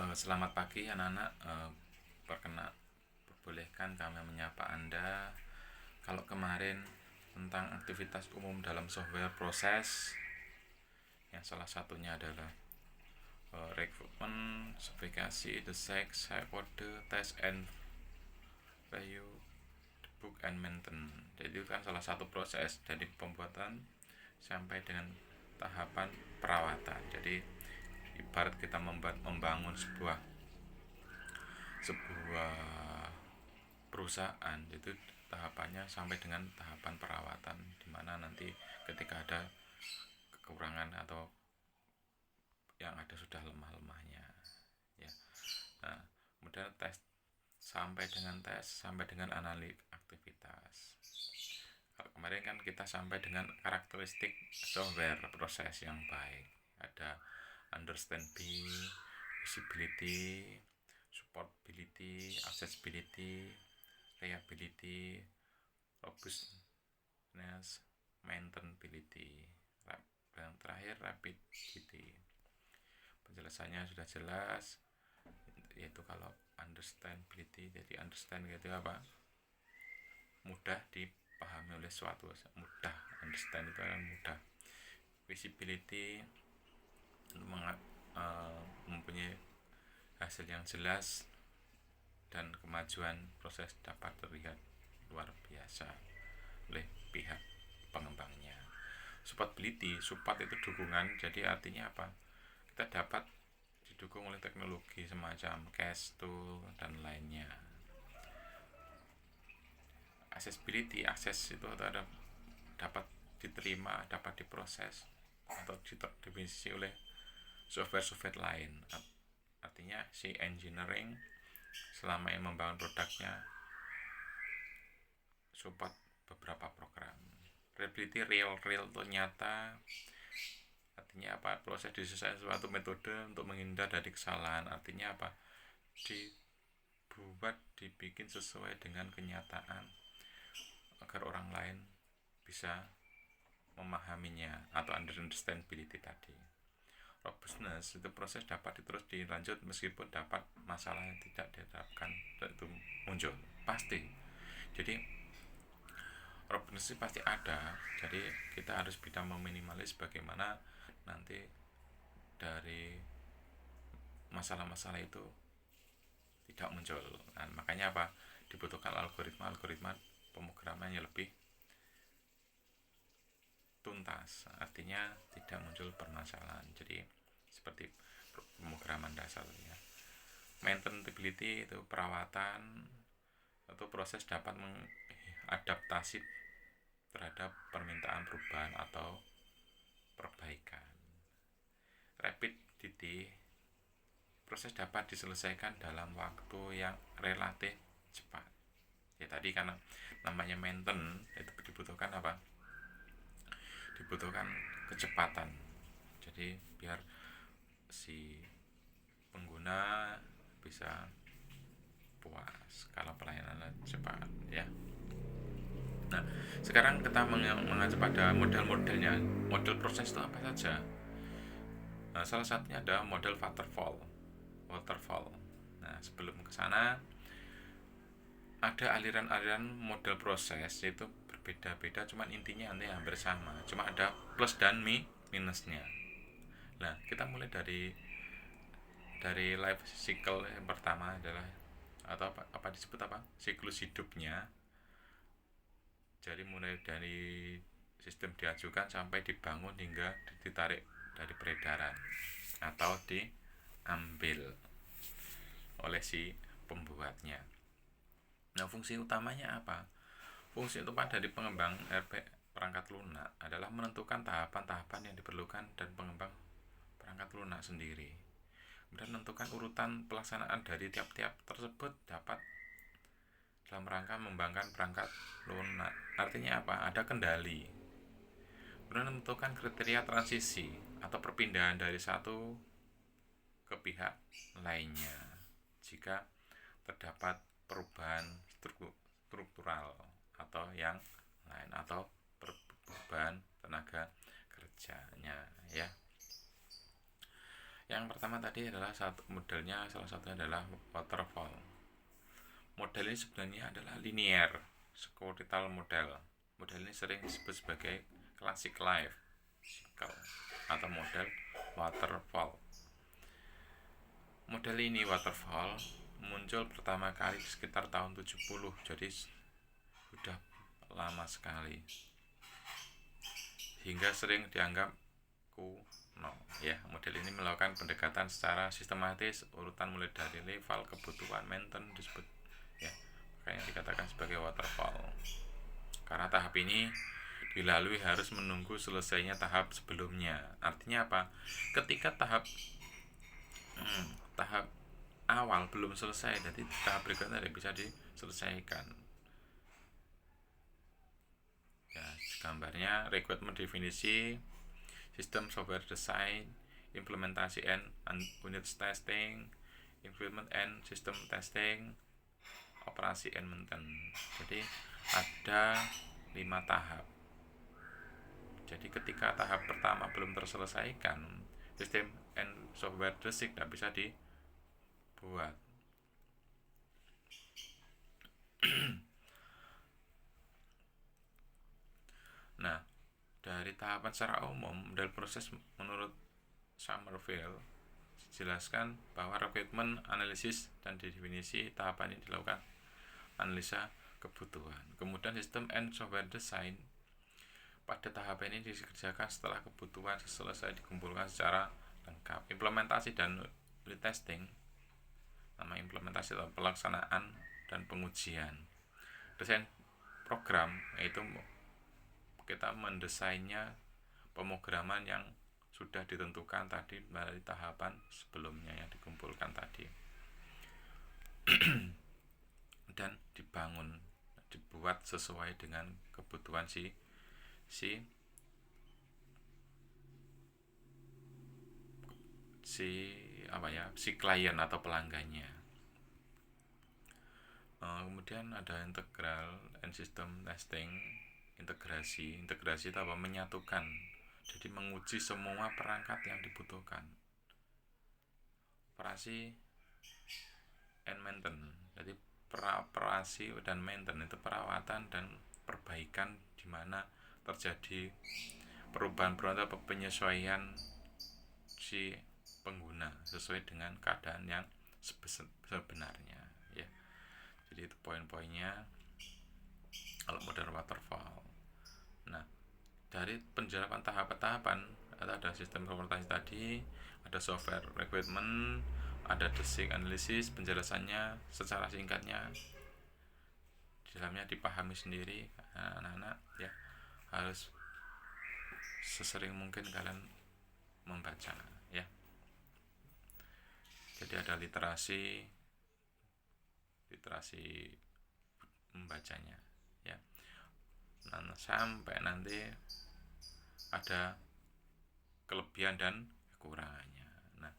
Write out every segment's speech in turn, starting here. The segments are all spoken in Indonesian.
Selamat pagi anak-anak. Perbolehkan kami menyapa Anda. Kalau kemarin tentang aktivitas umum dalam software proses, yang salah satunya adalah recruitment, verifikasi, design, kode, test and review, debug and maintain. Jadi itu kan salah satu proses dari pembuatan sampai dengan tahapan perawatan. Jadi ibarat kita membangun sebuah perusahaan, itu tahapannya sampai dengan tahapan perawatan, dimana nanti ketika ada kekurangan atau yang ada sudah lemah-lemahnya ya. Nah, kemudian sampai dengan analitik aktivitas. Kalau kemarin kan kita sampai dengan karakteristik software proses yang baik, ada understanding, visibility, supportability, accessibility, reliability, robustness, maintainability. Yang terakhir rapidity. Penjelasannya sudah jelas, yaitu kalau understandability, jadi understand itu apa? Mudah dipahami oleh suatu, mudah, understand itu kan mudah. Visibility mempunyai hasil yang jelas dan kemajuan proses dapat terlihat luar biasa oleh pihak pengembangnya. Supportability, support itu dukungan, jadi artinya apa? Kita dapat didukung oleh teknologi semacam cache tool dan lainnya. Accessibility, akses itu ada dapat diterima, dapat diproses atau terdefinisi oleh software lain. Artinya si engineering selama yang membangun produknya support beberapa program. Reliability, real itu nyata, artinya apa? Proses disesuaikan suatu metode untuk menghindar dari kesalahan. Artinya apa? Dibikin sesuai dengan kenyataan agar orang lain bisa memahaminya, atau understandability tadi. Robustness itu proses dapat terus dilanjut meskipun dapat masalah yang tidak diharapkan itu muncul, pasti. Jadi robustness pasti ada, jadi kita harus bisa meminimalis bagaimana nanti dari masalah-masalah itu tidak muncul. Nah, makanya apa? Dibutuhkan algoritma pemrograman yang lebih tuntas, artinya tidak muncul permasalahan. Jadi seperti pemrograman dasar ya. Maintainability itu perawatan atau proses dapat mengadaptasi terhadap permintaan perubahan atau perbaikan. Rapidity, proses dapat diselesaikan dalam waktu yang relatif cepat. Ya tadi karena namanya maintain, itu dibutuhkan apa? Dibutuhkan kecepatan. Jadi biar si pengguna bisa puas kalau pelayanannya cepat ya. Nah, sekarang kita mengacu pada model-modelnya. Model proses itu apa saja? Nah, salah satunya ada model waterfall. Nah, sebelum ke sana ada aliran-aliran model proses, yaitu berbeda-beda, cuman intinya nanti hampir sama. Cuma ada plus dan minusnya. Nah, kita mulai dari life cycle yang pertama adalah atau apa disebut apa? Siklus hidupnya. Jadi mulai dari sistem diajukan sampai dibangun hingga ditarik dari peredaran atau diambil oleh si pembuatnya. Nah, fungsi utamanya apa? Fungsi utama dari pengembang RP perangkat lunak adalah menentukan tahapan-tahapan yang diperlukan dan pengembang perangkat lunak sendiri. Kemudian menentukan urutan pelaksanaan dari tiap-tiap tersebut dapat dalam rangka mengembangkan perangkat lunak. Artinya apa? Ada kendali. Kemudian menentukan kriteria transisi atau perpindahan dari satu ke pihak lainnya jika terdapat perubahan struktural atau yang lain, atau perubahan tenaga kerjanya ya. Yang pertama tadi adalah salah satunya adalah waterfall. Model ini sebenarnya adalah linear squirrel model. Model ini sering disebut sebagai classic life cycle atau model waterfall. Model ini waterfall muncul pertama kali sekitar tahun 70, jadi sudah lama sekali, hingga sering dianggap kuno. Ya, model ini melakukan pendekatan secara sistematis, urutan mulai dari level kebutuhan maintenance disebut, ya, makanya dikatakan sebagai waterfall. Karena tahap ini dilalui harus menunggu selesainya tahap sebelumnya. Artinya apa? Ketika tahap awal belum selesai, jadi tahap berikutnya tidak bisa diselesaikan. Ya, gambarnya requirement definisi, sistem software design, implementasi and unit testing, implement and system testing, operasi and maintenance. Jadi ada 5 tahap. Jadi ketika tahap pertama belum terselesaikan, sistem and software design tidak bisa dibuat. Nah, dari tahapan secara umum, dari proses menurut Somerville jelaskan bahwa requirement analisis dan definisi tahapan ini dilakukan analisa kebutuhan. Kemudian sistem and software design pada tahap ini dikerjakan setelah kebutuhan selesai dikumpulkan secara lengkap. Implementasi dan unit testing, nama implementasi atau pelaksanaan dan pengujian. Desain program yaitu kita mendesainnya pemrograman yang sudah ditentukan tadi melalui tahapan sebelumnya yang dikumpulkan tadi dan dibuat sesuai dengan kebutuhan si klien atau pelanggannya. Kemudian ada integral and system testing. Integrasi itu apa? Menyatukan, jadi menguji semua perangkat yang dibutuhkan. Operasi and maintenance, jadi operasi dan maintenance itu perawatan dan perbaikan di mana terjadi perubahan-perubahan atau penyesuaian si pengguna sesuai dengan keadaan yang sebenarnya, ya. Jadi itu poin-poinnya kalau model waterfall. Nah, dari penjelasan tahapan ada sistem implementasi tadi, ada software requirement, ada design analysis, penjelasannya secara singkatnya di dalamnya dipahami sendiri anak-anak, ya. Harus sesering mungkin kalian membaca, ya. Jadi ada literasi membacanya, ya. Nah, sampai nanti ada kelebihan dan kekurangannya. Nah,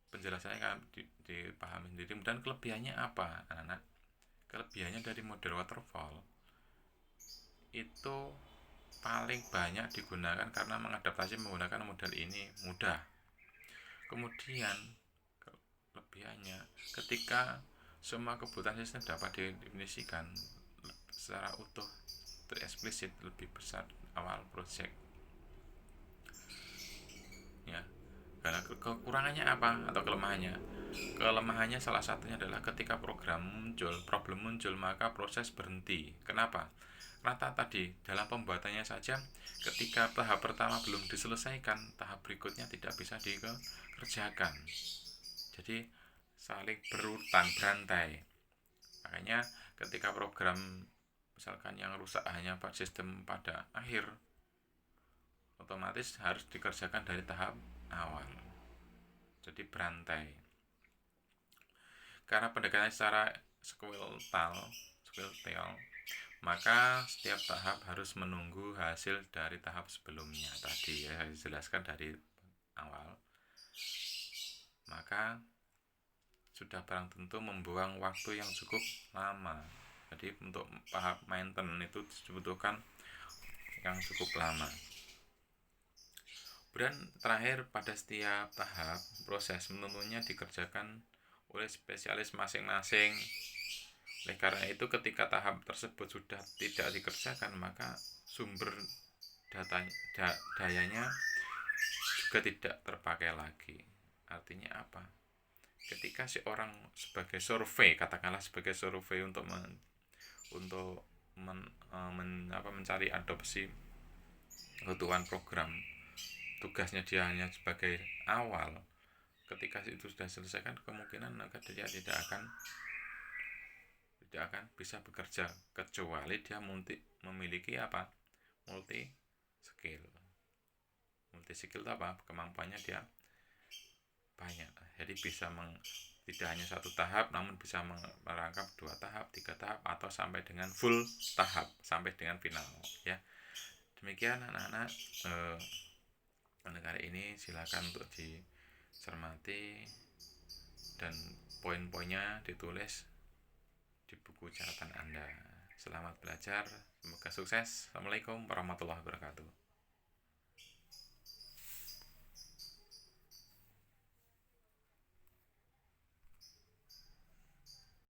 penjelasannya kan dipahami sendiri. Dan kelebihannya apa, anak-anak? Kelebihannya dari model waterfall itu paling banyak digunakan karena mengadaptasi menggunakan model ini mudah. Kemudian kelebihannya ketika semua kebutuhan sistem dapat didefinisikan secara utuh, tereksplisit lebih besar awal proyek, ya. Karena kekurangannya apa atau kelemahannya salah satunya adalah ketika problem muncul maka proses berhenti. Kenapa? Karena tadi dalam pembuatannya saja ketika tahap pertama belum diselesaikan, tahap berikutnya tidak bisa dikerjakan. Jadi saling berurutan, berantai. Makanya ketika program misalkan yang rusak hanya sistem pada akhir, otomatis harus dikerjakan dari tahap awal. Jadi berantai. Karena pendekatan secara squirrel tail, maka setiap tahap harus menunggu hasil dari tahap sebelumnya tadi, ya, saya jelaskan dari awal. Maka sudah barang tentu membuang waktu yang cukup lama. Jadi untuk tahap maintenance itu dibutuhkan yang cukup lama. Kemudian terakhir, pada setiap tahap proses menuntutnya dikerjakan oleh spesialis masing-masing. Oleh karena itu, ketika tahap tersebut sudah tidak dikerjakan, maka sumber dayanya juga tidak terpakai lagi. Artinya apa? Ketika si orang sebagai survei, katakanlah sebagai survei untuk mencari adopsi kebutuhan program, tugasnya dia hanya sebagai awal. Ketika itu sudah selesai, kan kemungkinan maka dia tidak akan bisa bekerja, kecuali dia memiliki apa, multi skill itu apa, kemampuannya dia banyak. Jadi bisa tidak hanya satu tahap, namun bisa merangkap 2 tahap, 3 tahap, atau sampai dengan full tahap, sampai dengan final ya. Demikian anak-anak, kali ini silakan untuk dicermati dan poin-poinnya ditulis di buku catatan Anda. Selamat belajar, semoga sukses. Assalamualaikum warahmatullahi wabarakatuh.